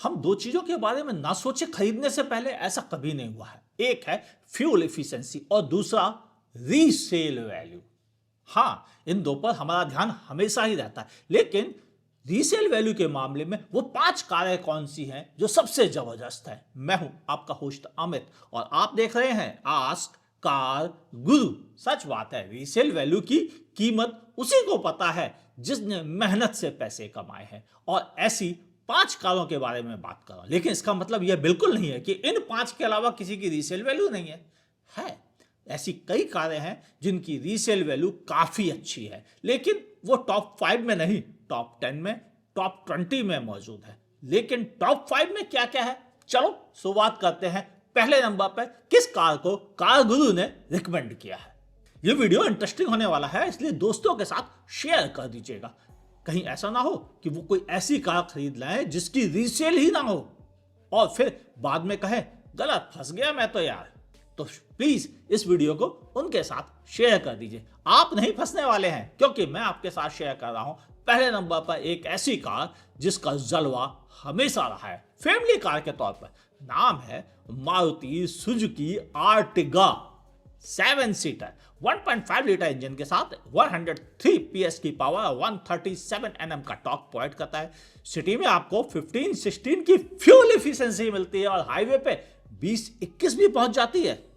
हम दो चीजों के बारे में ना सोचे खरीदने से पहले, ऐसा कभी नहीं हुआ है। एक है फ्यूल एफिशिएंसी और दूसरा रीसेल वैल्यू। हाँ, इन दो पर हमारा ध्यान हमेशा ही रहता है, लेकिन रीसेल वैल्यू के मामले में वो 5 कारें कौन सी हैं जो सबसे जबरदस्त है। मैं हूं आपका होस्ट अमित और आप देख रहे हैं आस्क कार गुरु। सच बात है, रीसेल वैल्यू की कीमत उसी को पता है जिसने मेहनत से पैसे कमाए हैं, और ऐसी 5 कारों के बारे में बात कर रहा हूं। लेकिन इसका मतलब यह बिल्कुल नहीं है कि इन 5 के अलावा किसी की रीसेल वैल्यू नहीं है। ऐसी कई कारें हैं जिनकी रीसेल वैल्यू काफी अच्छी है, लेकिन वो टॉप 5 में नहीं, टॉप 10 में, टॉप 20 में मौजूद है। लेकिन टॉप 5 में क्या क्या है, चलो शुरुआत करते हैं। पहले नंबर पर किस कार को कार गुरु ने रिकमेंड किया है। ये वीडियो इंटरेस्टिंग होने वाला है, इसलिए दोस्तों के साथ शेयर कर दीजिएगा। कहीं ऐसा ना हो कि वो कोई ऐसी कार खरीद लाए जिसकी रीसेल ही ना हो और फिर बाद में कहे गलत फंस गया मैं तो यार। तो प्लीज इस वीडियो को उनके साथ शेयर कर दीजिए। आप नहीं फंसने वाले हैं, क्योंकि मैं आपके साथ शेयर कर रहा हूं पहले नंबर पर एक ऐसी कार जिसका जलवा हमेशा रहा है फैमिली कार के तौर पर। नाम है Maruti Suzuki Ertiga. 7 seater 1.5 litre engine के साथ 103 पीएस की पावर, 137 एनएम का टॉर्क प्रोवाइड करता है। सिटी में आपको 15-16 की फ्यूल एफिशिएंसी मिलती है और हाईवे पे 20-21 भी पहुंच जाती है।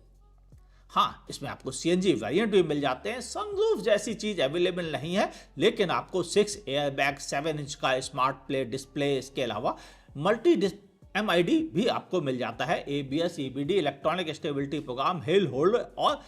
हाँ, इसमें आपको सीएनजी वेरिएंट भी मिल जाते हैं। सनरूफ जैसी चीज अवेलेबल नहीं है, लेकिन आपको 6 एयरबैग, 7 इंच का स्मार्ट प्ले डिस्प्ले, इसके अलावा मल्टी एमआईडी भी आपको मिल जाता है। ABS, EBD, electronic stability programme, hill hold और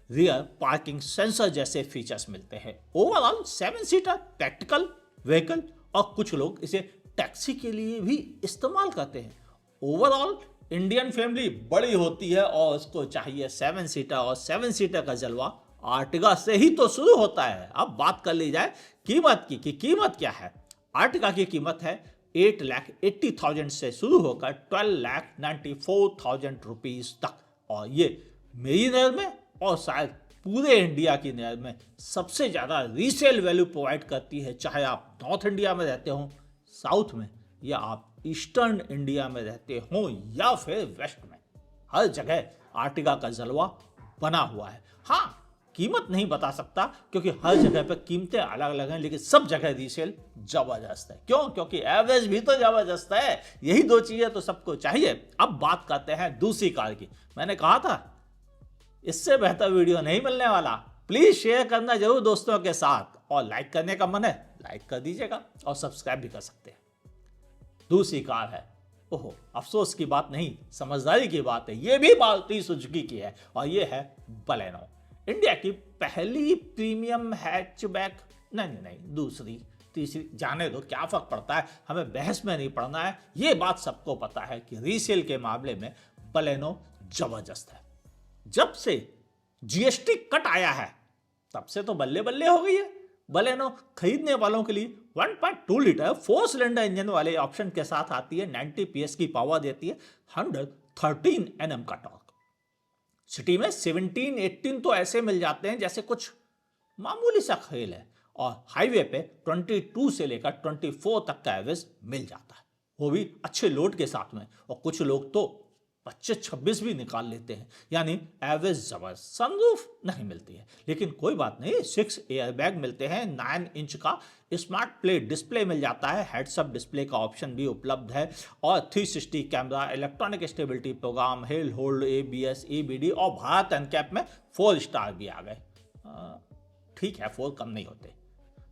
रियर पार्किंग सेंसर जैसे फीचर्स मिलते हैं। ओवरऑल 7 सीटर प्रैक्टिकल व्हीकल, और कुछ लोग इसे टैक्सी के लिए भी इस्तेमाल करते हैं। ओवरऑल इंडियन फैमिली बड़ी होती है और उसको चाहिए 7 सीटर, और 7 सीटर का जलवा आर्टिगा से ही तो शुरू होता है। अब बात कर ली जाए कीमत की कि कीमत क्या है। आर्टिगा की कीमत है 8,80,000 से शुरू होकर 12,94,000 रुपीज तक, और ये मेरी नज़र में और शायद पूरे इंडिया की नज़र में सबसे ज़्यादा रीसेल वैल्यू प्रोवाइड करती है। चाहे आप नॉर्थ इंडिया में रहते हो, साउथ में, या आप ईस्टर्न इंडिया में रहते हो, या फिर वेस्ट में, हर जगह आर्टिगा का जलवा बना हुआ है। हाँ, कीमत नहीं बता सकता क्योंकि हर जगह पर कीमतें अलग अलग हैं, लेकिन सब जगह रीसेल जबरदस्त है। क्यों? क्योंकि एवरेज भी तो जबरदस्त है। यही दो चीजें तो सबको चाहिए। अब बात करते हैं दूसरी कार की। मैंने कहा था इससे बेहतर वीडियो नहीं मिलने वाला। प्लीज शेयर करना जरूर दोस्तों के साथ, और लाइक करने का मन है लाइक कर दीजिएगा, और सब्सक्राइब भी कर सकते हैं। दूसरी कार है, ओहो, अफसोस की बात नहीं, समझदारी की बात है, ये भी मारुति सुजुकी की है, और ये है बलेनो। इंडिया की पहली प्रीमियम हैचबैक, नहीं, दूसरी तीसरी, जाने दो, क्या फर्क पड़ता है, हमें बहस में नहीं पड़ना है। ये बात सबको पता है कि रीसेल के मामले में बलेनो जबरदस्त है। जब से जीएसटी कट आया है तब से तो बल्ले बल्ले हो गई है। बलेनो खरीदने वालों के लिए 1.2 लीटर 4 सिलेंडर इंजन वाले ऑप्शन के साथ आती है। 90 पीएस की पावर देती है, 113 एनएम का टॉर्क। सिटी में 17-18 तो ऐसे मिल जाते हैं जैसे कुछ मामूली सा खेल है, और हाईवे पे 22 से लेकर 24 तक का एवरेज मिल जाता है, वो भी अच्छे लोड के साथ में। और कुछ लोग तो 25-26 भी निकाल लेते हैं, यानी एवरेज जबरदस्त। सनरूफ नहीं मिलती है, लेकिन कोई बात नहीं, 6 एयरबैग मिलते हैं, 9 इंच का स्मार्ट प्ले डिस्प्ले मिल जाता है, हेड्सअप डिस्प्ले का ऑप्शन भी उपलब्ध है, और 360 camera, electronic stability programme, hill hold, ABS, EBD, और भारत एनकैप में 4 स्टार भी आ गए। ठीक है, 4 कम नहीं होते।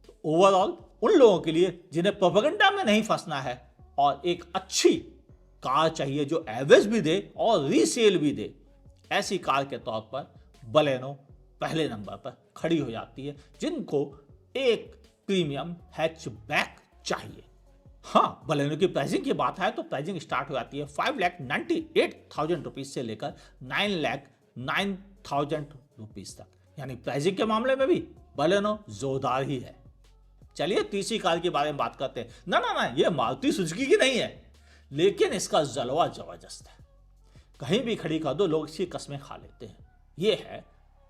तो ओवरऑल उन लोगों के लिए जिन्हें प्रोपेगेंडा में नहीं फंसना है और एक अच्छी कार चाहिए जो एवरेज भी दे और रीसेल भी दे, ऐसी कार के तौर पर बलेनो पहले नंबर पर खड़ी हो जाती है, जिनको एक प्रीमियम हैचबैक चाहिए। हाँ, बलेनो की प्राइसिंग की बात है तो प्राइसिंग स्टार्ट हो जाती है 5,98,000 रुपीज से लेकर 9,09,000 रुपीज तक, यानी प्राइसिंग के मामले में भी बलेनो जोरदार ही है। चलिए तीसरी कार के बारे में बात करते हैं। ना, ये मारुति सुजुकी की नहीं है, लेकिन इसका जलवा जबरदस्त है। कहीं भी खड़ी कर दो, लोग इसकी कस्में खा लेते हैं। यह है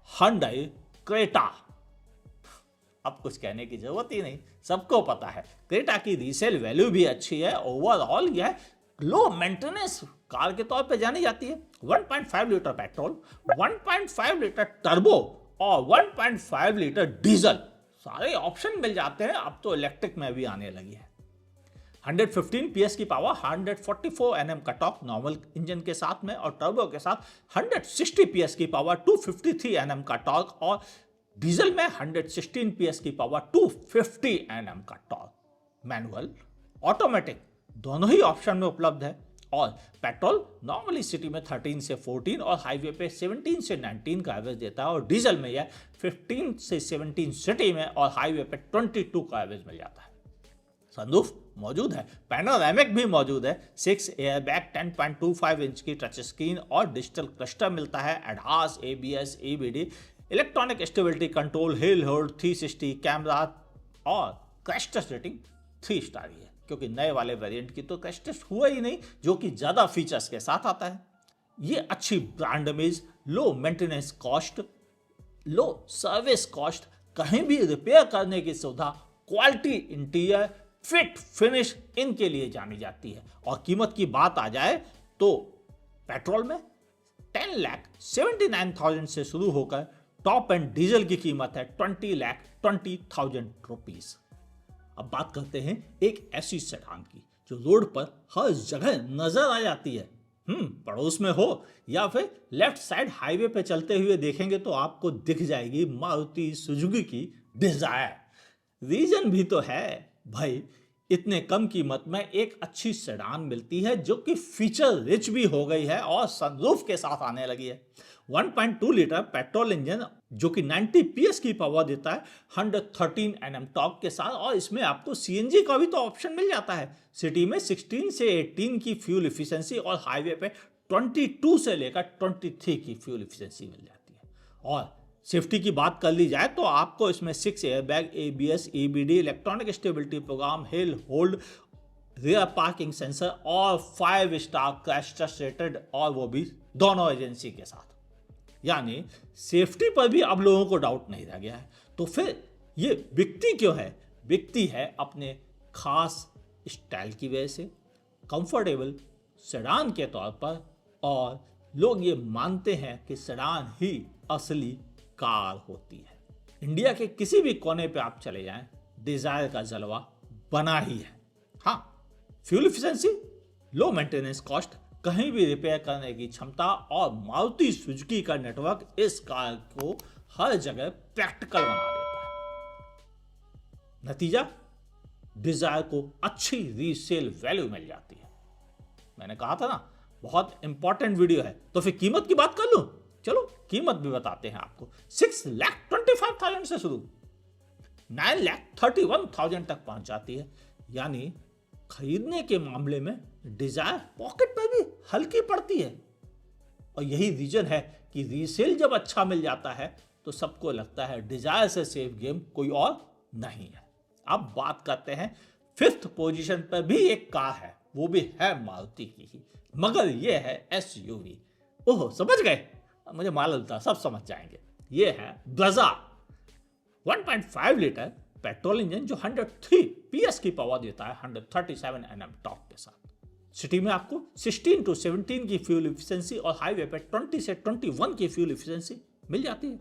Hyundai क्रेटा। अब कुछ कहने की जरूरत ही नहीं, सबको पता है क्रेटा की रीसेल वैल्यू भी अच्छी है। ओवरऑल यह लो मेंटेनेंस कार के तौर पे जानी जाती है। 1.5 लीटर पेट्रोल, 1.5 लीटर टर्बो और 1.5 लीटर डीजल, सारे ऑप्शन मिल जाते हैं। अब तो इलेक्ट्रिक में भी आने लगी है। 115 PS की पावर, 144 Nm का टॉर्क नॉर्मल इंजन के साथ में, और टर्बो के साथ 160 PS की पावर, 253 Nm का टॉर्क, और डीजल में 116 PS की पावर, 250 Nm का टॉर्क। मैनुअल ऑटोमेटिक दोनों ही ऑप्शन में उपलब्ध है। और पेट्रोल नॉर्मली सिटी में 13 से 14 और हाईवे पे 17 से 19 का एवरेज देता है, और डीजल में यह 15 से 17 सिटी में और हाईवे पे 22 का एवरेज मिल जाता है। सनरूफ मौजूद है, पैनोरामिक भी मौजूद है, 6 एयरबैग, 10.25 इंच की टच स्क्रीन और डिजिटल क्लस्टर मिलता है, एडहास, ABS, EBD, electronic stability control, hill hold, 360 camera, और क्रैश टेस्ट रेटिंग 3 स्टार ही है, क्योंकि नए वाले वेरिएंट की तो क्रैश टेस्ट हुआ ही नहीं, जो कि ज्यादा फीचर्स के साथ आता है। ये अच्छी brand image, low maintenance cost, low service cost, कहीं भी रिपेयर करने की सुविधा, क्वालिटी इंटीरियर, फिट फिनिश, इनके लिए जानी जाती है। और कीमत की बात आ जाए तो पेट्रोल में 10,79,000 से शुरू होकर टॉप एंड डीजल की कीमत है 20,20,000 रुपीज। अब बात करते हैं एक ऐसी सेडान की जो रोड पर हर जगह नजर आ जाती है। पड़ोस में हो या फिर लेफ्ट साइड हाईवे पे चलते हुए देखेंगे तो आपको दिख जाएगी मारुति सुजुकी की डिजायर। रीजन भी तो है भाई, इतने कम कीमत में एक अच्छी सेडान मिलती है जो कि फीचर रिच भी हो गई है और सनरूफ के साथ आने लगी है। 1.2 लीटर पेट्रोल इंजन जो कि 90 PS की पावर देता है, 113 Nm टॉर्क के साथ, और इसमें आपको CNG का भी तो ऑप्शन मिल जाता है। सिटी में 16 से 18 की फ्यूल इफिशिएंसी और हाईवे पे 22 से लेकर 23 की फ्यूल इफिशिएंसी मिल जाती है। और सेफ्टी की बात कर ली जाए तो आपको इसमें 6 airbag, ABS, EBD, electronic stability programme, hill hold, rear parking sensor और 5 स्टार क्रैश टेस्ट रेटेड, और वो भी दोनों एजेंसी के साथ। यानी सेफ्टी पर भी अब लोगों को डाउट नहीं रह गया है। तो फिर ये बिकती क्यों है? बिकती है अपने खास स्टाइल की वजह से, कंफर्टेबल सेडान के तौर पर, और लोग ये मानते हैं कि सेडान ही असली कार होती है। इंडिया के किसी भी कोने पे आप चले जाएं, डिजायर का जलवा बना ही है। हाँ, फ्यूल इफिशिएंसी, लो मेंटेनेंस कॉस्ट, कहीं भी रिपेयर करने की क्षमता, और मारुति सुजुकी का नेटवर्क इस कार को हर जगह प्रैक्टिकल बना देता है। नतीजा, डिजायर को अच्छी रीसेल वैल्यू मिल जाती है। मैंने कहा था ना, बहुत इंपॉर्टेंट वीडियो है, तो फिर कीमत की बात कर लूं। चलो कीमत भी बताते हैं आपको। 6,25,000 से शुरू 9,31,000 तक पहुंच जाती है। यानी खरीदने के मामले में डिजायर पॉकेट पर भी हल्की पड़ती है। और यही रीजन है कि रीसेल जब अच्छा मिल जाता है तो सबको लगता है डिजायर से सेफ गेम कोई और नहीं है। अब बात करते हैं 5th पोजीशन पर भी एक कार है, वो भी है मारुति की ही, मगर ये है SUV। ओह, समझ गए? मुझे मालूम था सब समझ जाएंगे। ये है ब्रेजा, 1.5 लीटर पेट्रोल इंजन जो 103 PS की पावर देता है, 137 Nm टॉर्क के साथ। सिटी में आपको 16 to 17 की फ्यूल इफिशिएंसी और हाईवे पे 20 से 21 की फ्यूल इफिशिएंसी मिल जाती है।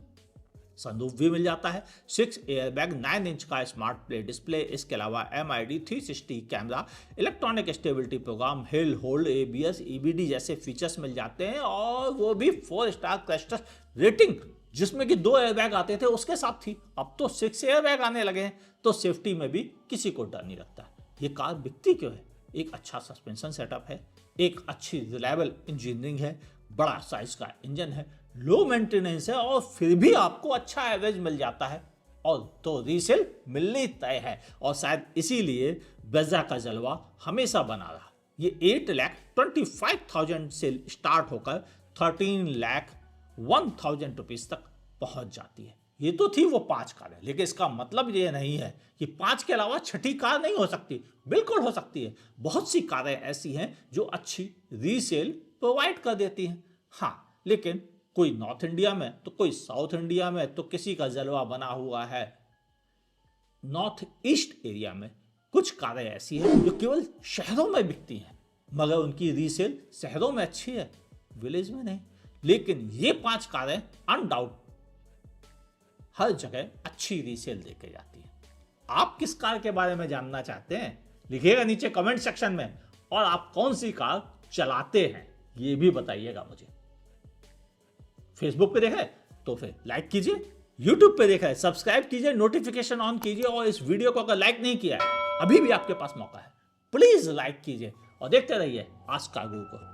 सनरूफ भी मिल जाता है, 6 एयरबैग, 9 इंच का स्मार्ट प्ले डिस्प्ले, इसके अलावा MID, 360 camera, electronic stability programme, hill hold, ABS, EBD जैसे फीचर्स मिल जाते हैं, और वो भी 4 स्टार क्रैश टेस्ट रेटिंग, जिसमें कि 2 एयरबैग आते थे उसके साथ थी। अब तो 6 एयरबैग आने लगे हैं, तो सेफ्टी में भी किसी को डर नहीं लगता। ये कार बिकती क्यों है? एक अच्छा सस्पेंशन सेटअप है, एक अच्छी रिलायबल इंजीनियरिंग है, बड़ा साइज का इंजन है, लो मेंटेनेंस है, और फिर भी आपको अच्छा एवरेज मिल जाता है, और तो रीसेल मिलनी तय है। और शायद इसीलिए ब्रेजा का जलवा हमेशा बना रहा। ये 8,25,000 से स्टार्ट होकर 13,01,000 रुपीज तक पहुंच जाती है। ये तो थी वो 5 कारें, लेकिन इसका मतलब ये नहीं है कि 5 के अलावा छठी कार नहीं हो सकती। बिल्कुल हो सकती है। बहुत सी कारें ऐसी हैं जो अच्छी रीसेल प्रोवाइड कर देती हैं। हाँ, लेकिन कोई नॉर्थ इंडिया में तो कोई साउथ इंडिया में, तो किसी का जलवा बना हुआ है। नॉर्थ ईस्ट एरिया में कुछ कारें ऐसी हैं जो केवल शहरों में बिकती हैं, मगर उनकी रीसेल शहरों में अच्छी है, विलेज में नहीं। लेकिन ये 5 कारें अनडाउट हर जगह अच्छी रीसेल देके जाती है। आप किस कार के बारे में जानना चाहते हैं, लिखिएगा नीचे कमेंट सेक्शन में। और आप कौन सी कार चलाते हैं ये भी बताइएगा मुझे। फेसबुक पे देखा है तो फिर लाइक कीजिए, यूट्यूब पे देखा है सब्सक्राइब कीजिए, नोटिफिकेशन ऑन कीजिए, और इस वीडियो को अगर लाइक नहीं किया है अभी भी आपके पास मौका है, प्लीज लाइक कीजिए और देखते रहिए आस्क कार गुरु को।